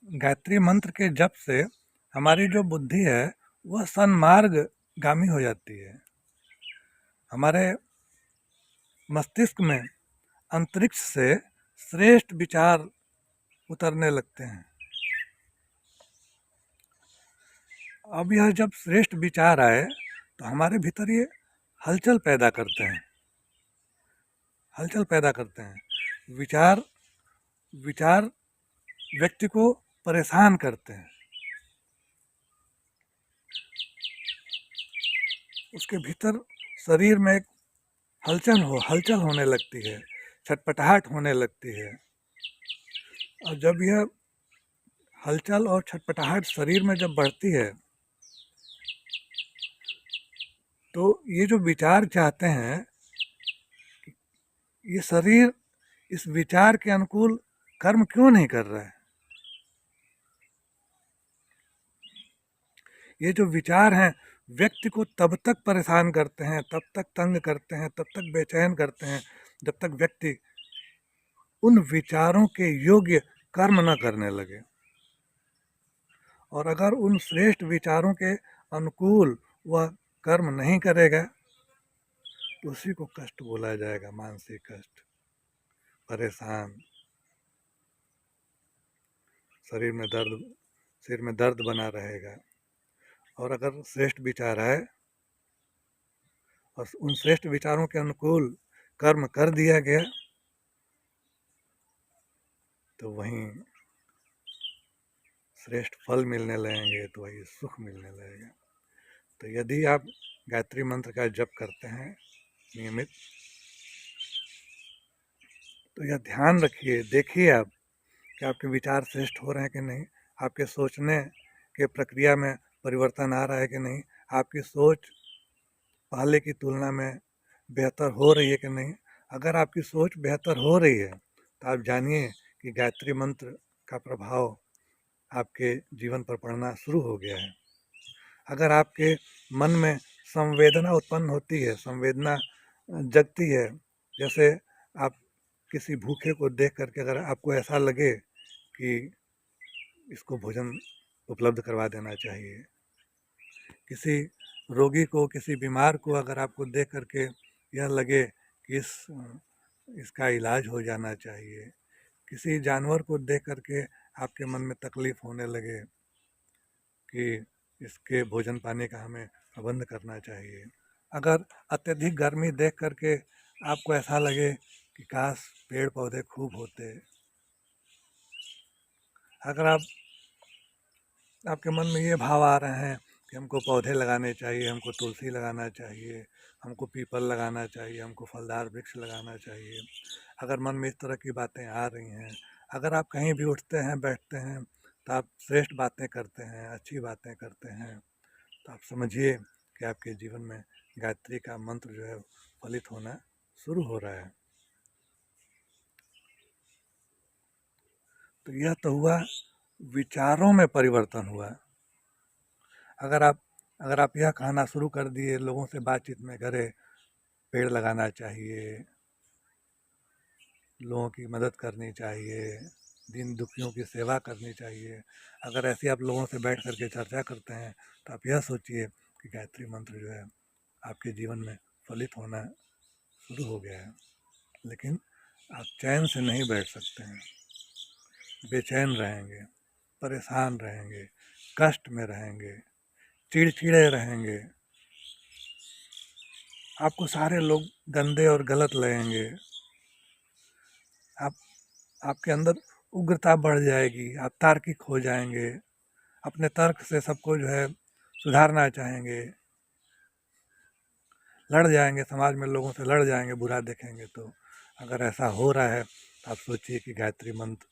गायत्री मंत्र के जप से हमारी जो बुद्धि है वह सन्मार्ग गामी हो जाती है। हमारे मस्तिष्क में अंतरिक्ष से श्रेष्ठ विचार उतरने लगते हैं। अब यह जब श्रेष्ठ विचार आए तो हमारे भीतर ये हलचल पैदा करते हैं। विचार विचार व्यक्ति को परेशान करते हैं। उसके भीतर शरीर में एक हलचल होने लगती है, छटपटाहट होने लगती है। और जब यह हलचल और छटपटाहट शरीर में जब बढ़ती है तो ये जो विचार चाहते हैं, ये शरीर इस विचार के अनुकूल कर्म क्यों नहीं कर रहा है। ये जो विचार हैं व्यक्ति को तब तक परेशान करते हैं, तब तक तंग करते हैं, तब तक बेचैन करते हैं जब तक व्यक्ति उन विचारों के योग्य कर्म न करने लगे। और अगर उन श्रेष्ठ विचारों के अनुकूल वह कर्म नहीं करेगा तो उसी को कष्ट बोला जाएगा, मानसिक कष्ट, परेशान, सिर में दर्द बना रहेगा। और अगर श्रेष्ठ विचार है और उन श्रेष्ठ विचारों के अनुकूल कर्म कर दिया गया तो वहीं श्रेष्ठ फल मिलने लगेंगे, तो वही सुख मिलने लगेगा। तो यदि आप गायत्री मंत्र का जप करते हैं नियमित, तो यह ध्यान रखिए, देखिए आप कि आपके विचार श्रेष्ठ हो रहे हैं कि नहीं, आपके सोचने के प्रक्रिया में परिवर्तन आ रहा है कि नहीं, आपकी सोच पहले की तुलना में बेहतर हो रही है कि नहीं। अगर आपकी सोच बेहतर हो रही है तो आप जानिए कि गायत्री मंत्र का प्रभाव आपके जीवन पर पड़ना शुरू हो गया है। अगर आपके मन में संवेदना उत्पन्न होती है, संवेदना जगती है, जैसे आप किसी भूखे को देख करके अगर आपको ऐसा लगे कि इसको भोजन उपलब्ध करवा देना चाहिए, किसी रोगी को, किसी बीमार को अगर आपको देख करके यह लगे कि इसका इलाज हो जाना चाहिए, किसी जानवर को देख करके आपके मन में तकलीफ़ होने लगे कि इसके भोजन पाने का हमें प्रबंध करना चाहिए, अगर अत्यधिक गर्मी देख करके आपको ऐसा लगे कि काश पेड़ पौधे खूब होते, अगर आपके मन में ये भाव आ रहे हैं कि हमको पौधे लगाने चाहिए, हमको तुलसी लगाना चाहिए, हमको पीपल लगाना चाहिए, हमको फलदार वृक्ष लगाना चाहिए, अगर मन में इस तरह की बातें आ रही हैं, अगर आप कहीं भी उठते हैं, बैठते हैं तो आप श्रेष्ठ बातें करते हैं, अच्छी बातें करते हैं, तो आप समझिए कि आपके जीवन में गायत्री का मंत्र जो है फलित होना शुरू हो रहा है। तो यह तो हुआ विचारों में परिवर्तन हुआ। अगर आप यह कहना शुरू कर दिए लोगों से बातचीत में करें, पेड़ लगाना चाहिए, लोगों की मदद करनी चाहिए, दीन दुखियों की सेवा करनी चाहिए, अगर ऐसे आप लोगों से बैठ करके चर्चा करते हैं तो आप यह सोचिए कि गायत्री मंत्र जो है आपके जीवन में फलित होना शुरू हो गया है। लेकिन आप चैन से नहीं बैठ सकते हैं, बेचैन रहेंगे, परेशान रहेंगे, कष्ट में रहेंगे, चिड़चिड़े रहेंगे, आपको सारे लोग गंदे और गलत लगेंगे, आपके अंदर उग्रता बढ़ जाएगी, आप तार्किक हो जाएंगे, अपने तर्क से सबको जो है सुधारना चाहेंगे, लड़ जाएंगे, समाज में लोगों से लड़ जाएंगे, बुरा देखेंगे। तो अगर ऐसा हो रहा है तो आप सोचिए कि गायत्री मंत्र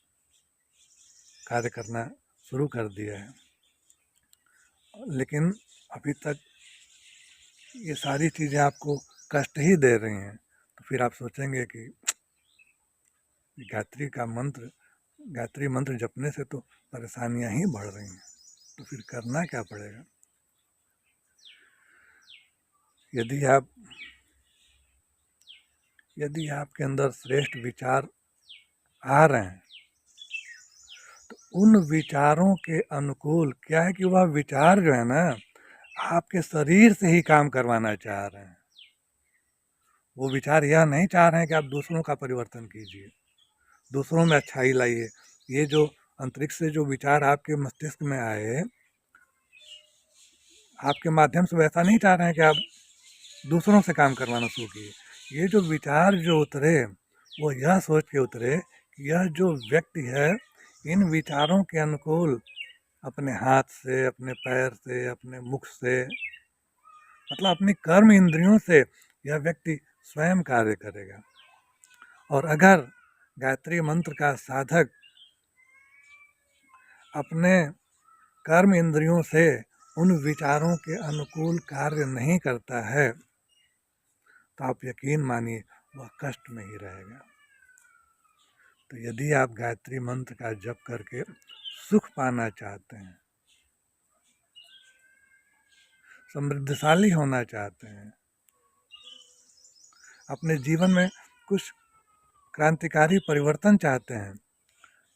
कार्य करना शुरू कर दिया है, लेकिन अभी तक ये सारी चीज़ें आपको कष्ट ही दे रही हैं, तो फिर आप सोचेंगे कि गायत्री मंत्र जपने से तो परेशानियां ही बढ़ रही हैं, तो फिर करना क्या पड़ेगा। यदि आपके अंदर श्रेष्ठ विचार आ रहे हैं तो उन विचारों के अनुकूल, क्या है कि वह विचार जो है ना आपके शरीर से ही काम करवाना चाह रहे हैं। वो विचार यह नहीं चाह रहे हैं कि आप दूसरों का परिवर्तन कीजिए, दूसरों में अच्छाई लाइए। ये जो अंतरिक्ष से जो विचार आपके मस्तिष्क में आए, आपके माध्यम से वैसा नहीं चाह रहे हैं कि आप दूसरों से काम करवाना शुरू कीजिए। ये जो विचार जो उतरे, वो यह सोच के उतरे कि यह जो व्यक्ति है इन विचारों के अनुकूल अपने हाथ से, अपने पैर से, अपने मुख से, मतलब अपनी कर्म इंद्रियों से यह व्यक्ति स्वयं कार्य करेगा। और अगर गायत्री मंत्र का साधक अपने कर्म इंद्रियों से उन विचारों के अनुकूल कार्य नहीं करता है तो आप यकीन मानिए वह कष्ट में ही रहेगा। तो यदि आप गायत्री मंत्र का जप करके सुख पाना चाहते हैं, समृद्धशाली होना चाहते हैं, अपने जीवन में कुछ क्रांतिकारी परिवर्तन चाहते हैं,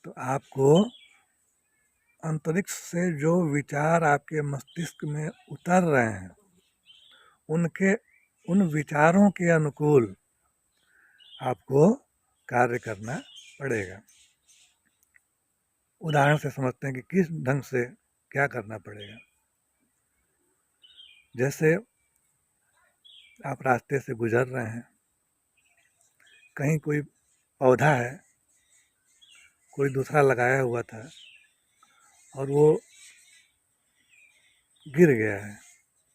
तो आपको अंतरिक्ष से जो विचार आपके मस्तिष्क में उतर रहे हैं उन विचारों के अनुकूल आपको कार्य करना पड़ेगा। उदाहरण से समझते हैं कि किस ढंग से क्या करना पड़ेगा। जैसे आप रास्ते से गुजर रहे हैं, कहीं कोई पौधा है, कोई दूसरा लगाया हुआ था और वो गिर गया है।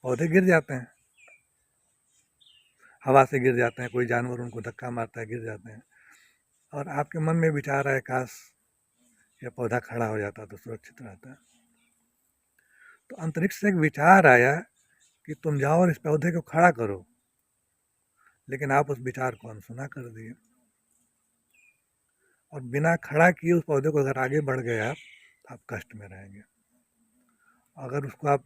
पौधे गिर जाते हैं, हवा से गिर जाते हैं, कोई जानवर उनको धक्का मारता है, गिर जाते हैं। और आपके मन में विचार आए काश यह पौधा खड़ा हो जाता तो सुरक्षित रहता। तो अंतरिक्ष से एक विचार आया कि तुम जाओ और इस पौधे को खड़ा करो, लेकिन आप उस विचार को अनसुना कर दिए और बिना खड़ा किए उस पौधे को अगर आगे बढ़ गए आप कष्ट में रहेंगे। अगर उसको आप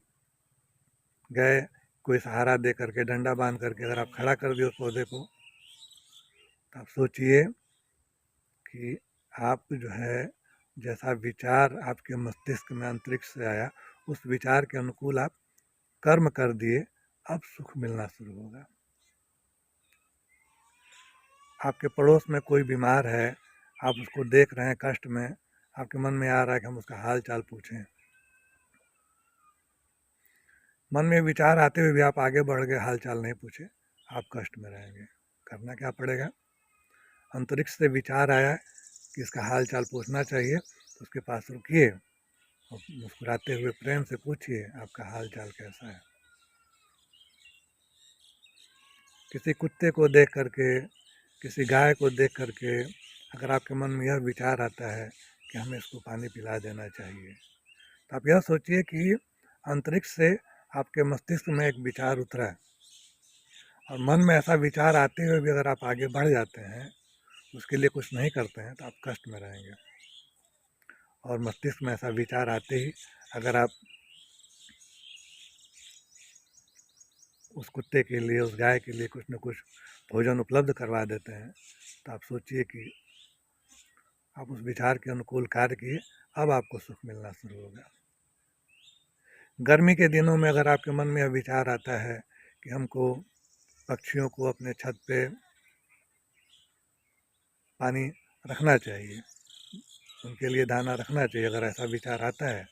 गए कोई सहारा दे करके, डंडा बांध करके अगर आप खड़ा कर दिए उस पौधे को, तो आप सोचिए कि आप जो है जैसा विचार आपके मस्तिष्क में अंतरिक्ष से आया उस विचार के अनुकूल आप कर्म कर दिए, अब सुख मिलना शुरू होगा। आपके पड़ोस में कोई बीमार है, आप उसको देख रहे हैं कष्ट में, आपके मन में आ रहा है कि हम उसका हाल चाल पूछें। मन में विचार आते हुए भी आप आगे बढ़ गए, हाल चाल नहीं पूछे, आप कष्ट में रहेंगे। करना क्या पड़ेगा? अंतरिक्ष से विचार आया कि इसका हाल चाल पूछना चाहिए, तो उसके पास रुकिए और मुस्कुराते हुए प्रेम से पूछिए आपका हाल चाल कैसा है। किसी कुत्ते को देख करके, किसी गाय को देख करके अगर आपके मन में यह विचार आता है कि हमें इसको पानी पिला देना चाहिए, तो आप यह सोचिए कि अंतरिक्ष से आपके मस्तिष्क में एक विचार उतरा है और मन में ऐसा विचार आते हुए भी अगर आप आगे बढ़ जाते हैं, उसके लिए कुछ नहीं करते हैं, तो आप कष्ट में रहेंगे। और मस्तिष्क में ऐसा विचार आते ही अगर आप उस कुत्ते के लिए, उस गाय के लिए कुछ न कुछ भोजन उपलब्ध करवा देते हैं, तो आप सोचिए कि आप उस विचार के अनुकूल कार्य किए, अब आपको सुख मिलना शुरू होगा। गर्मी के दिनों में अगर आपके मन में यह विचार आता है कि हमको पक्षियों को अपने छत पे पानी रखना चाहिए, उनके लिए दाना रखना चाहिए, अगर ऐसा विचार आता है,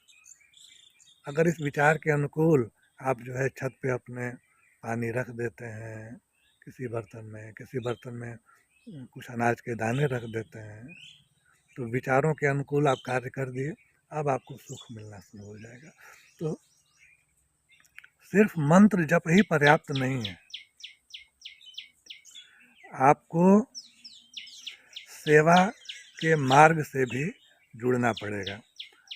अगर इस विचार के अनुकूल आप जो है छत पे अपने पानी रख देते हैं, किसी बर्तन में कुछ अनाज के दाने रख देते हैं, तो विचारों के अनुकूल आप कार्य कर दिए, अब आपको सुख मिलना शुरू हो जाएगा। तो सिर्फ मंत्र जप ही पर्याप्त नहीं है, आपको सेवा के मार्ग से भी जुड़ना पड़ेगा।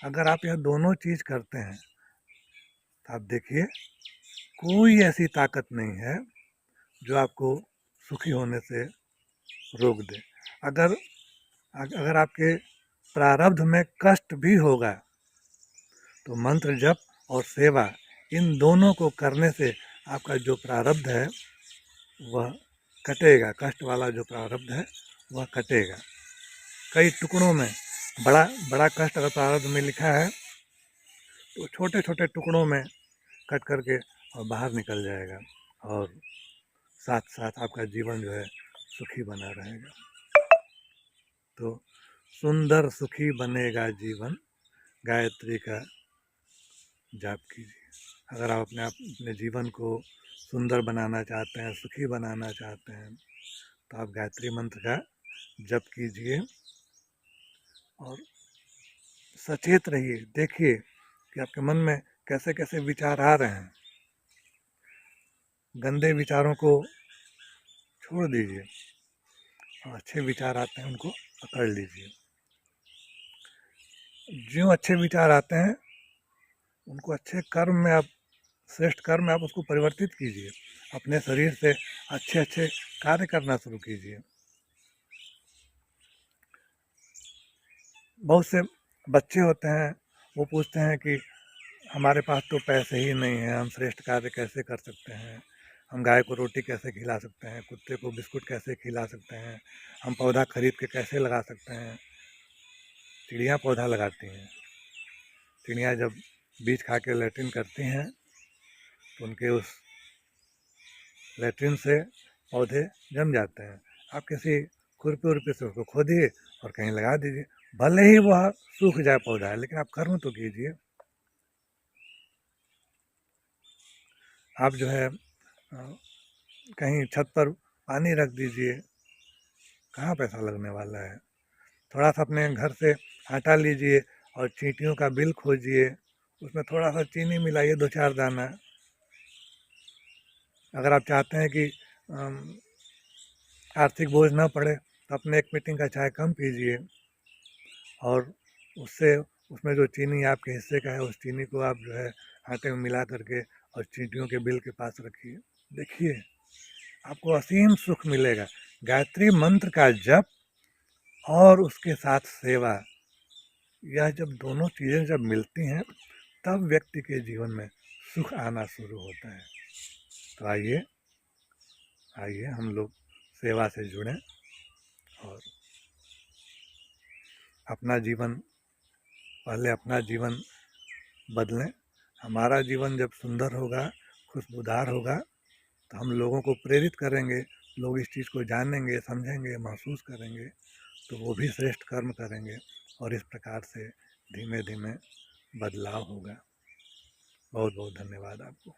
अगर आप यह दोनों चीज़ करते हैं तो आप देखिए कोई ऐसी ताकत नहीं है जो आपको सुखी होने से रोक दे। अगर आपके प्रारब्ध में कष्ट भी होगा तो मंत्र जप और सेवा इन दोनों को करने से आपका जो प्रारब्ध है वह कटेगा, कष्ट वाला जो प्रारब्ध है वह कटेगा। कई टुकड़ों में बड़ा बड़ा कष्ट अगर प्रारब्ध में लिखा है तो छोटे छोटे टुकड़ों में कट करके और बाहर निकल जाएगा, और साथ साथ आपका जीवन जो है सुखी बना रहेगा। तो सुंदर सुखी बनेगा जीवन, गायत्री का जाप कीजिए। अगर आप अपने जीवन को सुंदर बनाना चाहते हैं, सुखी बनाना चाहते हैं, तो आप गायत्री मंत्र का जप कीजिए और सचेत रहिए। देखिए कि आपके मन में कैसे कैसे विचार आ रहे हैं। गंदे विचारों को छोड़ दीजिए और अच्छे विचार आते हैं उनको पकड़ लीजिए। जो अच्छे विचार आते हैं उनको अच्छे कर्म में आप, श्रेष्ठ कर्म में आप उसको परिवर्तित कीजिए। अपने शरीर से अच्छे अच्छे कार्य करना शुरू कीजिए। बहुत से बच्चे होते हैं, वो पूछते हैं कि हमारे पास तो पैसे ही नहीं हैं, हम श्रेष्ठ कार्य कैसे कर सकते हैं, हम गाय को रोटी कैसे खिला सकते हैं, कुत्ते को बिस्कुट कैसे खिला सकते हैं, हम पौधा खरीद के कैसे लगा सकते हैं। चिड़िया पौधा लगाती हैं। चिड़िया जब बीज खा के लैट्रिन करती हैं तो उनके उस लैट्रिन से पौधे जम जाते हैं। आप किसी खुरपी उर्पी से उसको खोदिए और कहीं लगा दीजिए, भले ही वह सूख जाए पौधा है, लेकिन आप कर्म तो कीजिए। आप जो है कहीं छत पर पानी रख दीजिए, कहाँ पैसा लगने वाला है। थोड़ा सा अपने घर से आटा लीजिए और चींटियों का बिल खोजिए, उसमें थोड़ा सा चीनी मिलाइए, 2-4 दाना। अगर आप चाहते हैं कि आर्थिक बोझ ना पड़े तो अपने एक मीटिंग का चाय कम पीजिए, और उससे उसमें जो चीनी आपके हिस्से का है उस चीनी को आप जो है आटे में मिला करके और चींटियों के बिल के पास रखिए। देखिए आपको असीम सुख मिलेगा। गायत्री मंत्र का जप और उसके साथ सेवा, यह जब दोनों चीज़ें जब मिलती हैं तब व्यक्ति के जीवन में सुख आना शुरू होता है। तो आइए आइए हम लोग सेवा से जुड़ें और अपना जीवन, पहले अपना जीवन बदलें। हमारा जीवन जब सुंदर होगा, खुशबूदार होगा, तो हम लोगों को प्रेरित करेंगे। लोग इस चीज़ को जानेंगे, समझेंगे, महसूस करेंगे, तो वो भी श्रेष्ठ कर्म करेंगे और इस प्रकार से धीमे धीमे बदलाव होगा। बहुत बहुत धन्यवाद आपको।